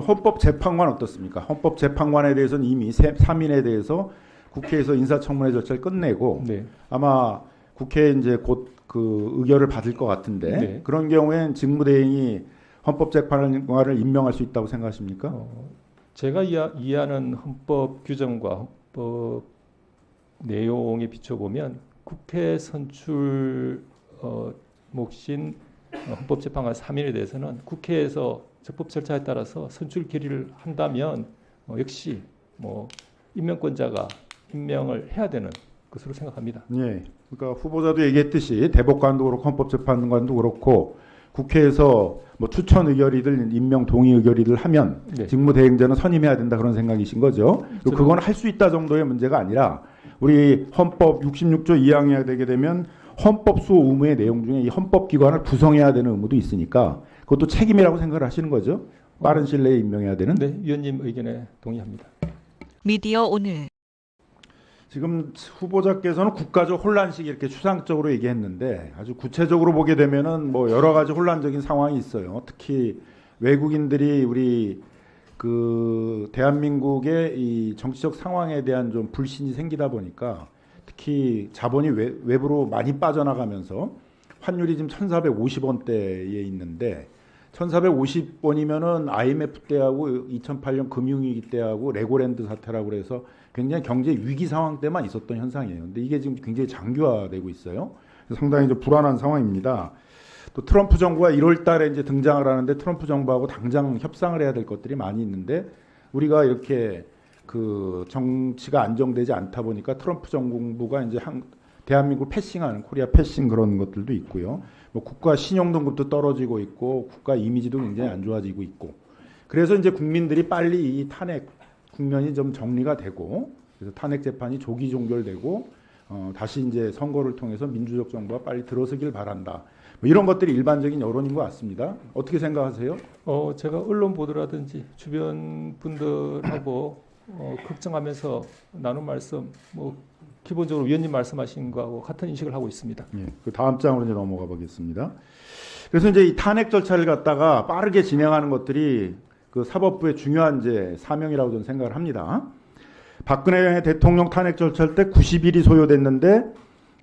헌법재판관 어떻습니까? 헌법재판관에 대해서는 이미 3인에 대해서 국회에서 인사청문회 절차를 끝내고 네. 아마 국회에 이제 곧 그 의결을 받을 것 같은데 네. 그런 경우엔 직무대행이 헌법재판관을 임명할 수 있다고 생각하십니까? 제가 이해하는 헌법 규정과 헌법 내용에 비춰보면 국회 선출 몫인 헌법재판관 3인에 대해서는 국회에서 적법 절차에 따라서 선출 결의를 한다면 역시 임명권자가 임명을 해야 되는 것으로 생각합니다. 예. 그러니까 후보자도 얘기했듯이 대법관도 그렇고 헌법재판관도 그렇고 국회에서 뭐 추천 의결이든 임명 동의 의결이든 하면 네. 직무대행자는 선임해야 된다 그런 생각이신 거죠. 그리고 그건 할 수 있다 정도의 문제가 아니라 우리 헌법 66조 2항에 되게 되면 헌법 수호 의무의 내용 중에 이 헌법기관을 구성해야 되는 의무도 있으니까 그것도 책임이라고 생각을 하시는 거죠. 빠른 시일 내에 임명해야 되는. 네, 위원님 의견에 동의합니다. 미디어 오늘 지금 후보자께서는 국가적 혼란식 이렇게 추상적으로 얘기했는데 아주 구체적으로 보게 되면은 뭐 여러 가지 혼란적인 상황이 있어요. 특히 외국인들이 우리 그 대한민국의 이 정치적 상황에 대한 좀 불신이 생기다 보니까 특히 자본이 외부로 많이 빠져나가면서 환율이 지금 1,450원대에 있는데 1,450원이면은 IMF 때하고 2008년 금융위기 때하고 레고랜드 사태라고 그래서 굉장히 경제 위기 상황 때만 있었던 현상이에요. 근데 이게 지금 굉장히 장기화되고 있어요. 상당히 좀 불안한 상황입니다. 또 트럼프 정부가 1월 달에 이제 등장을 하는데 트럼프 정부하고 당장 협상을 해야 될 것들이 많이 있는데 우리가 이렇게 그 정치가 안정되지 않다 보니까 트럼프 정부가 이제 대한민국을 패싱하는 코리아 패싱 그런 것들도 있고요. 뭐 국가 신용 등급도 떨어지고 있고 국가 이미지도 굉장히 안 좋아지고 있고 그래서 이제 국민들이 빨리 이 탄핵 국면이 좀 정리가 되고 그래서 탄핵 재판이 조기 종결되고 다시 이제 선거를 통해서 민주적 정부가 빨리 들어서길 바란다. 뭐 이런 것들이 일반적인 여론인 것 같습니다. 어떻게 생각하세요? 제가 언론 보도라든지 주변 분들하고 걱정하면서 나눈 말씀, 기본적으로 위원님 말씀하신 거하고 같은 인식을 하고 있습니다. 예, 그 다음 장으로 이제 넘어가 보겠습니다. 그래서 이제 이 탄핵 절차를 갖다가 빠르게 진행하는 것들이 그 사법부의 중요한 이제 사명이라고 저는 생각을 합니다. 박근혜 대통령 탄핵 절차 때 90일이 소요됐는데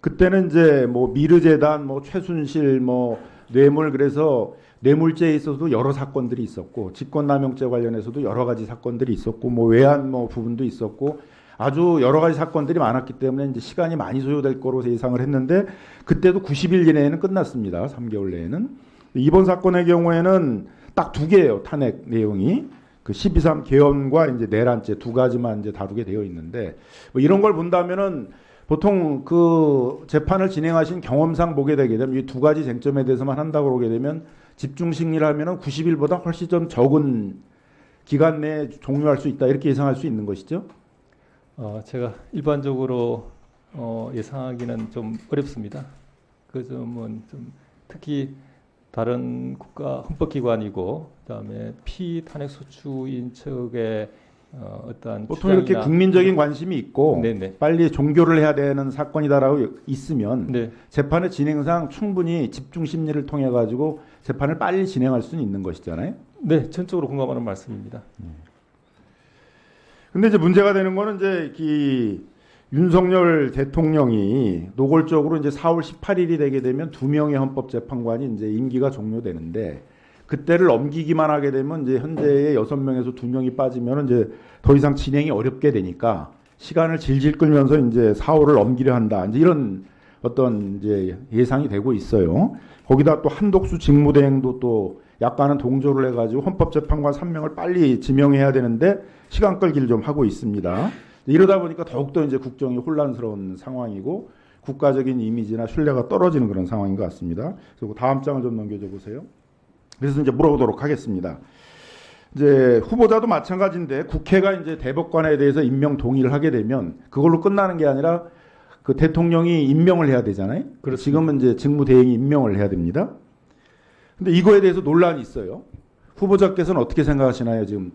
그때는 이제 뭐 미르재단, 뭐 최순실, 뭐 뇌물 그래서 뇌물죄에 있어서도 여러 사건들이 있었고 직권남용죄 관련해서도 여러 가지 사건들이 있었고 뭐 외환 뭐 부분도 있었고 아주 여러 가지 사건들이 많았기 때문에 이제 시간이 많이 소요될 거로 예상을 했는데 그때도 90일 이내에는 끝났습니다. 3개월 내에는. 이번 사건의 경우에는 딱 두 개예요. 탄핵 내용이. 그 12.3 개헌과 이제 내란죄 두 가지만 이제 다루게 되어 있는데 뭐 이런 걸 본다면은 보통 그 재판을 진행하신 경험상 보게 되게 되면 이 두 가지 쟁점에 대해서만 한다고 보게 되면 집중 심리를 하면은 90일보다 훨씬 좀 적은 기간 내에 종료할 수 있다 이렇게 예상할 수 있는 것이죠. 제가 일반적으로 예상하기는 좀 어렵습니다. 그 점은 좀 특히 다른 국가 헌법기관이고 그다음에 피탄핵 소추인 측의 어떠한 보통 이렇게 국민적인 관심이 있고 네네. 빨리 종결을 해야 되는 사건이다라고 있으면 네. 재판의 진행상 충분히 집중 심리를 통해 가지고 재판을 빨리 진행할 수는 있는 것이잖아요. 네, 전적으로 공감하는 말씀입니다. 근데 이제 문제가 되는 거는 이제 이 윤석열 대통령이 노골적으로 이제 4월 18일이 되게 되면 2명의 헌법재판관이 이제 임기가 종료되는데 그때를 넘기기만 하게 되면 이제 현재의 6명에서 2명이 빠지면 이제 더 이상 진행이 어렵게 되니까 시간을 질질 끌면서 이제 4월을 넘기려 한다. 이제 이런 어떤 이제 예상이 되고 있어요. 거기다 또 한독수 직무대행도 또 약간은 동조를 해가지고 헌법재판관 3명을 빨리 지명해야 되는데 시간 끌기를 좀 하고 있습니다. 이러다 보니까 더욱더 이제 국정이 혼란스러운 상황이고 국가적인 이미지나 신뢰가 떨어지는 그런 상황인 것 같습니다. 그리고 다음 장을 좀 넘겨줘 보세요. 그래서 이제 물어보도록 하겠습니다. 이제 후보자도 마찬가지인데 국회가 이제 대법관에 대해서 임명 동의를 하게 되면 그걸로 끝나는 게 아니라 그 대통령이 임명을 해야 되잖아요. 그렇습니다. 지금은 이제 직무대행이 임명을 해야 됩니다. 근데 이거에 대해서 논란이 있어요. 후보자께서는 어떻게 생각하시나요? 지금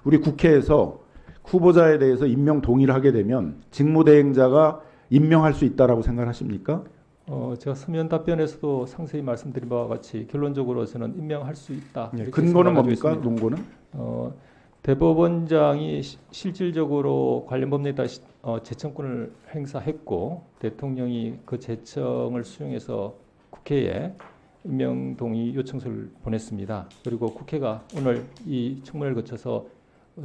우리 국회에서 후보자에 대해서 임명 동의를 하게 되면 직무대행자가 임명할 수 있다라고 생각하십니까? 제가 서면 답변에서도 상세히 말씀드린 바와 같이 결론적으로 저는 임명할 수 있다. 예, 이렇게 근거는 생각하고 뭡니까? 있습니다. 논거는? 대법원장이 실질적으로 관련 법률에 따라 제청권을 행사했고 대통령이 그 제청을 수용해서 국회에 임명 동의 요청서를 보냈습니다. 그리고 국회가 오늘 이 청문회를 거쳐서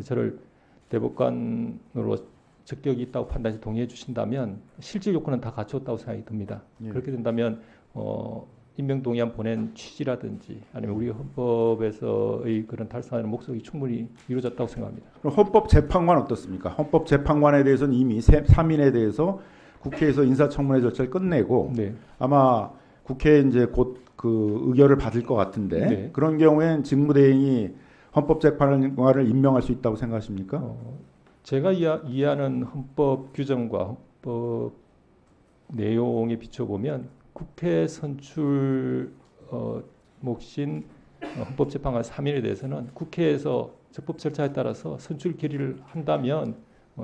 저를 대법관으로 적격이 있다고 판단해서 동의해 주신다면 실질 요건은 다 갖췄다고 생각이 듭니다. 예. 그렇게 된다면 임명 동의안 보낸 취지라든지 아니면 우리 헌법에서의 그런 달성하는 목적이 충분히 이루어졌다고 생각합니다. 그럼 헌법재판관 어떻습니까? 헌법재판관에 대해서는 이미 3인에 대해서 국회에서 인사청문회 절차를 끝내고 네. 아마 국회에 이제 곧 그 의결을 받을 것 같은데 네. 그런 경우엔 직무대행이 헌법재판관을 임명할 수 있다고 생각하십니까? 제가 이해하는 헌법 규정과 헌법 내용에 비춰보면 국회 선출 몫인 헌법재판관 3인에 대해서는 국회에서 적법 절차에 따라서 선출 결의를 한다면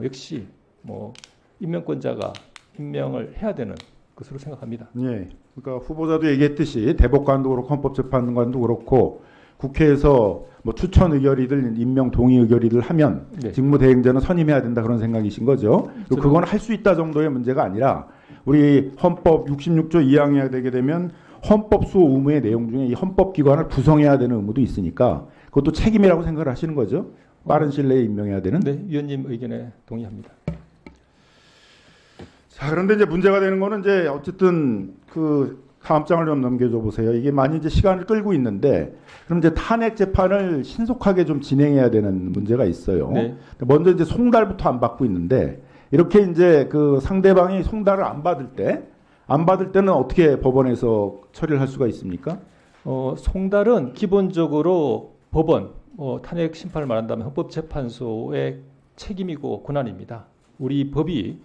역시 임명권자가 임명을 해야 되는 것으로 생각합니다. 예. 그러니까 후보자도 얘기했듯이 대법관도 그렇고 헌법재판관도 그렇고 국회에서 뭐 추천 의결이든 임명 동의 의결이든 하면 네. 직무대행자는 선임해야 된다 그런 생각이신 거죠. 그리고 그건 할 수 있다 정도의 문제가 아니라 우리 헌법 66조 2항에 되게 되면 헌법 수호 의무의 내용 중에 이 헌법기관을 구성해야 되는 의무도 있으니까 그것도 책임이라고 생각을 하시는 거죠. 빠른 시일 내에 임명해야 되는. 네, 위원님 의견에 동의합니다. 자, 그런데 이제 문제가 되는 거는 이제 어쨌든 그 다음 장을 좀 넘겨줘 보세요. 이게 많이 이제 시간을 끌고 있는데 그럼 이제 탄핵 재판을 신속하게 좀 진행해야 되는 문제가 있어요. 네. 먼저 이제 송달부터 안 받고 있는데 이렇게 이제 그 상대방이 송달을 안 받을 때는 어떻게 법원에서 처리를 할 수가 있습니까? 송달은 기본적으로 법원, 탄핵 심판을 말한다면 헌법재판소의 책임이고 권한입니다. 우리 법이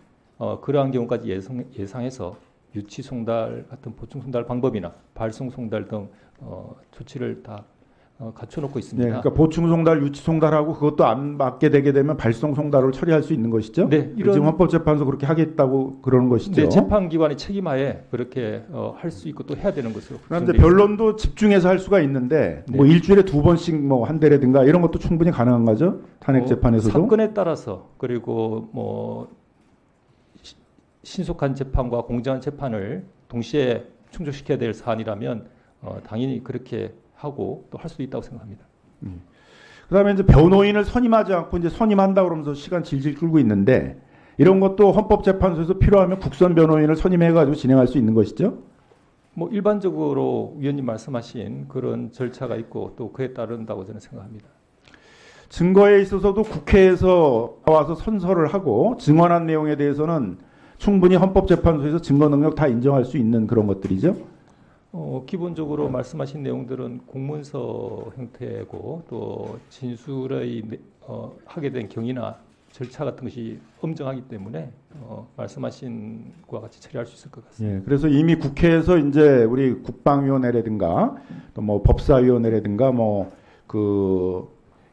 그러한 경우까지 예상해서 유치 송달 같은 보충 송달 방법이나 발송 송달 등 조치를 다 갖춰놓고 있습니다. 네, 그러니까 보충 송달, 유치 송달하고 그것도 안 받게 되게 되면 발송 송달을 처리할 수 있는 것이죠. 네, 지금 헌법재판소 그렇게 하겠다고 그러는 것이죠. 네, 재판기관의 책임하에 그렇게 할 수 있고 또 해야 되는 것으로. 그런데 변론도 집중해서 할 수가 있는데 뭐 네. 일주일에 2번씩 뭐 한 대라든가 이런 것도 충분히 가능한 거죠. 탄핵 재판에서도. 사건에 따라서 그리고 신속한 재판과 공정한 재판을 동시에 충족시켜야 될 사안이라면 당연히 그렇게 하고 또 할 수도 있다고 생각합니다. 그다음에 이제 변호인을 선임하지 않고 이제 선임한다 그러면서 시간 질질 끌고 있는데 이런 것도 헌법재판소에서 필요하면 국선 변호인을 선임해가지고 진행할 수 있는 것이죠. 일반적으로 위원님 말씀하신 그런 절차가 있고 또 그에 따른다고 저는 생각합니다. 증거에 있어서도 국회에서 와서 선서를 하고 증언한 내용에 대해서는 충분히 헌법재판소에서 증거 능력 다 인정할 수 있는 그런 것들이죠. 기본적으로 말씀하신 내용들은 공문서 형태고 또 진술의 하게 된 경위나 절차 같은 것이 엄정하기 때문에 말씀하신 것과 같이 처리할 수 있을 것 같습니다. 예, 그래서 이미 국회에서 이제 우리 국방위원회라든가 또 뭐 법사위원회라든가 뭐 그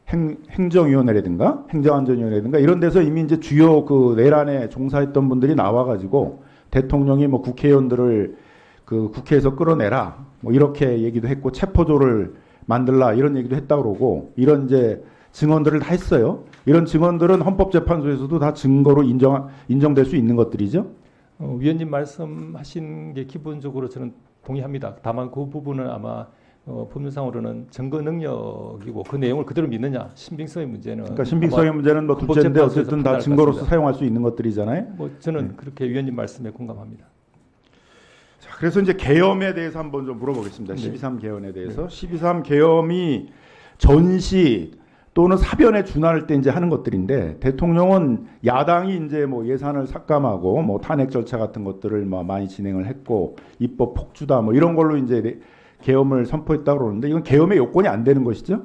행정위원회라든가 행정안전위원회라든가 이런 데서 이미 이제 주요 그 내란에 종사했던 분들이 나와가지고 대통령이 뭐 국회의원들을 그 국회에서 끌어내라 뭐 이렇게 얘기도 했고 체포조를 만들라 이런 얘기도 했다 그러고 이런 이제 증언들을 다 했어요. 이런 증언들은 헌법재판소에서도 다 증거로 인정될 수 있는 것들이죠. 위원님 말씀하신 게 기본적으로 저는 동의합니다. 다만 그 부분은 아마 법률상으로는 증거 능력이고 그 내용을 그대로 믿느냐 신빙성의 문제는 그러니까 신빙성의 문제는 뭐 둘째인데 어쨌든 다 증거로서 사용할 수 있는 것들이잖아요. 저는 그렇게 위원님 말씀에 공감합니다. 자, 그래서 이제 계엄에 대해서 한번 좀 물어보겠습니다. 네. 12.3 계엄에 대해서 12.3 계엄이 전시 또는 사변에 준할 때 이제 하는 것들인데 대통령은 야당이 이제 뭐 예산을 삭감하고 뭐 탄핵 절차 같은 것들을 뭐 많이 진행을 했고 입법 폭주다 뭐 이런 걸로 이제 계엄을 선포했다고 그러는데 이건 계엄의 요건이 안 되는 것이죠?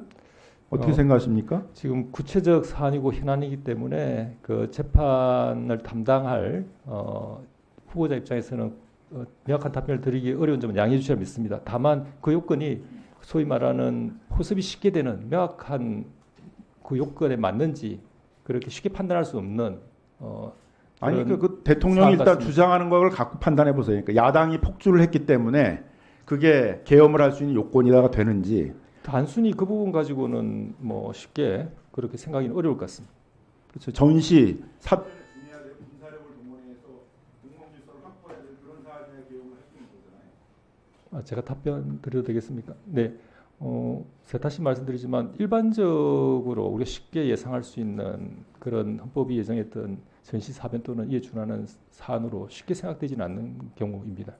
어떻게 생각하십니까? 지금 구체적 사안이고 현안이기 때문에 그 재판을 담당할 후보자 입장에서는 명확한 답변을 드리기 어려운 점은 양해해 주셔야 믿습니다. 다만 그 요건이 소위 말하는 포섭이 쉽게 되는 명확한 그 요건에 맞는지 그렇게 쉽게 판단할 수 없는 아니 그 대통령이 일단 같습니다. 주장하는 걸 갖고 판단해 보세요. 그러니까 야당이 폭주를 했기 때문에 그게 계엄을 할 수 있는 요건이다가 되는지. 단순히 그 부분 가지고는 뭐 쉽게 그렇게 생각하기는 어려울 것 같습니다. 그렇죠. 전시 사 제가 답변 드려도 되겠습니까? 네. 제가 다시 말씀드리지만 일반적으로 우리가 쉽게 예상할 수 있는 그런 헌법이 예정했던 전시 사변 또는 이에 준하는 사안으로 쉽게 생각되지는 않는 경우입니다.